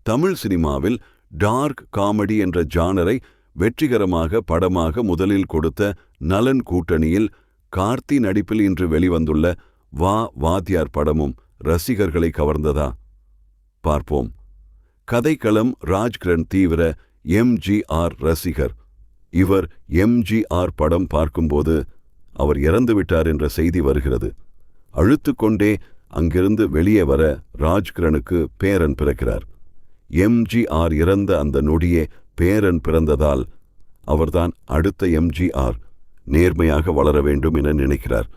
தமிழ் சினிமாவில் dark comedy என்ற ஜானரை வெற்றிகரமாக படமாக முதலில் கொடுத்த நலன் கூட்டணியில் கார்த்தி நடிப்பில் இன்று வெளிவந்துள்ள வா வாத்தியார் படமும் ரசிகர்களை கவர்ந்ததா? பார்ப்போம். கதைக்களம் ராஜ்கிரண் தீவிர எம்ஜிஆர் ரசிகர். இவர் எம்ஜிஆர் படம் பார்க்கும்போது அவர் இறந்துவிட்டார் என்ற செய்தி வருகிறது. அழுத்துக்கொண்டே அங்கிருந்து வெளியே வர ராஜ்கிரனுக்கு பேரன் பிறக்கிறார். எம்ஜிஆர் இறந்த அந்த நொடியே பேரன் பிறந்ததால் அவர்தான் அடுத்த எம்ஜிஆர், நேர்மையாக வளர வேண்டும் என நினைக்கிறார்.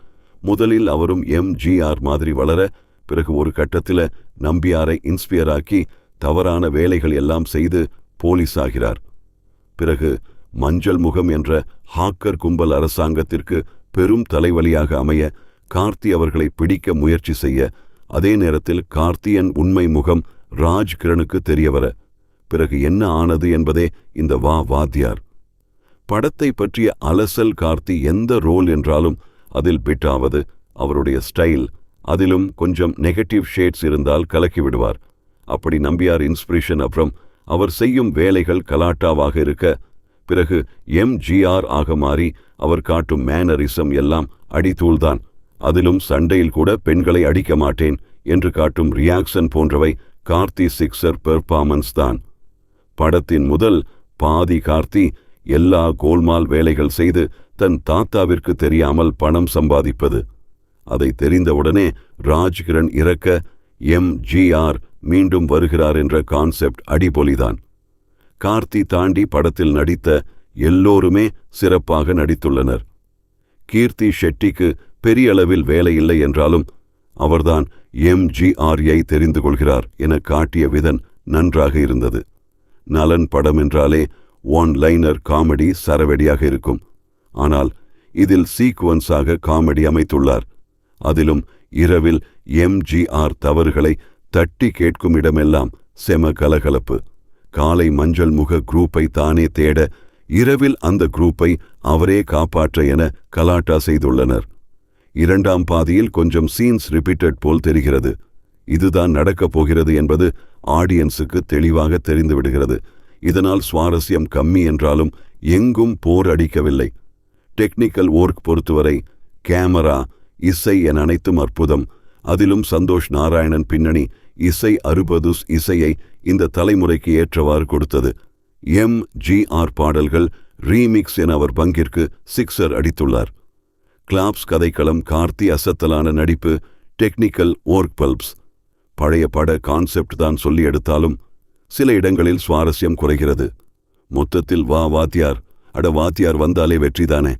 முதலில் அவரும் எம்ஜிஆர் மாதிரி வளர, பிறகு ஒரு கட்டத்தில் நம்பியாரை இன்ஸ்பயர் ஆக்கி தவறான வேலைகள் எல்லாம் செய்து போலீஸ் ஆகிறார். பிறகு மஞ்சள் முகம் என்ற ஹாக்கர் கும்பல் அரசாங்கத்திற்கு பெரும் தலைவலியாக அமைய கார்த்தி அவர்களை பிடிக்க முயற்சி செய்ய, அதே நேரத்தில் கார்த்தியின் உண்மை முகம் ராஜ்கிரனுக்கு தெரியவர, பிறகு என்ன ஆனது என்பதே இந்த வா வாத்தியார் படத்தை பற்றிய அலசல். கார்த்தி எந்த ரோல் என்றாலும் அதில் பிட்டாவது அவருடைய ஸ்டைல், அதிலும் கொஞ்சம் நெகட்டிவ் ஷேட்ஸ் இருந்தால் கலக்கிவிடுவார். அப்படி நம்பியார் இன்ஸ்பிரேஷன், அப்புறம் அவர் செய்யும் வேலைகள் கலாட்டாவாக இருக்க, பிறகு எம்ஜிஆர் ஆக மாறி அவர் காட்டும் மேனரிசம் எல்லாம் அடித்தூள்தான். அதிலும் சண்டையில் கூட பெண்களை அடிக்க மாட்டேன் என்று காட்டும் ரியாக்ஷன் போன்றவை கார்த்தி சிக்ஸர் பெர்ஃபார்மன்ஸ் தான். படத்தின் முதல் பாதி கார்த்தி எல்லா கோல்மால் வேலைகள் செய்து தன் தாத்தாவிற்கு தெரியாமல் பணம் சம்பாதிப்பது. அதை தெரிந்தவுடனே ராஜ்கிரண் இறக்க எம்ஜிஆர் மீண்டும் வருகிறார் என்ற கான்செப்ட் அடிபொலிதான். கார்த்தி தாண்டி படத்தில் நடித்த எல்லோருமே சிறப்பாக நடித்துள்ளனர். கீர்த்தி ஷெட்டிக்கு பெரிய அளவில் வேலை இல்லை என்றாலும் அவர்தான் எம்ஜிஆரை தெரிந்து கொள்கிறார் என காட்டிய விதம் நன்றாக இருந்தது. நலன் படம் என்றாலே ஒன் லைனர் காமெடி சரவெடியாக இருக்கும். ஆனால் இதில் சீக்வன்ஸாக காமெடி அமைத்துள்ளார். அதிலும் இரவில் எம்ஜிஆர் தவறுகளை தட்டி கேட்கும் இடமெல்லாம் செம கலகலப்பு. காலை மஞ்சள் முக குரூப்பை தானே தேட, இரவில் அந்த குரூப்பை அவரே காப்பாற்ற என கலாட்டா செய்துள்ளனர். இரண்டாம் பாதியில் கொஞ்சம் சீன்ஸ் ரிப்பீட்டட் போல் தெரிகிறது. இதுதான் நடக்கப் போகிறது என்பது ஆடியன்ஸுக்கு தெளிவாக தெரிந்துவிடுகிறது. இதனால் சுவாரஸ்யம் கம்மி என்றாலும் எங்கும் போர் அடிக்கவில்லை. டெக்னிக்கல் ஒர்க் பொறுத்தவரை கேமரா, இசை என அனைத்தும் அற்புதம். அதிலும் சந்தோஷ் நாராயணன் பின்னணி இசை 60s இசையை இந்த தலைமுறைக்கு ஏற்றவாறு கொடுத்தது. எம்ஜிஆர் பாடல்கள் ரீமிக்ஸ் என அவர் பங்கிற்கு சிக்ஸர் அடித்துள்ளார். கிளாப்ஸ் கதைக்களம், கார்த்தி அசத்தலான நடிப்பு, டெக்னிக்கல் ஒர்க் பல்ப்ஸ். பழைய பட கான்செப்ட் தான் சொல்லி எடுத்தாலும் சில இடங்களில் சுவாரஸ்யம் குறைகிறது. மொத்தத்தில் வா வாத்தியார், வாத்தியார் வந்தாலே வெற்றிதானே.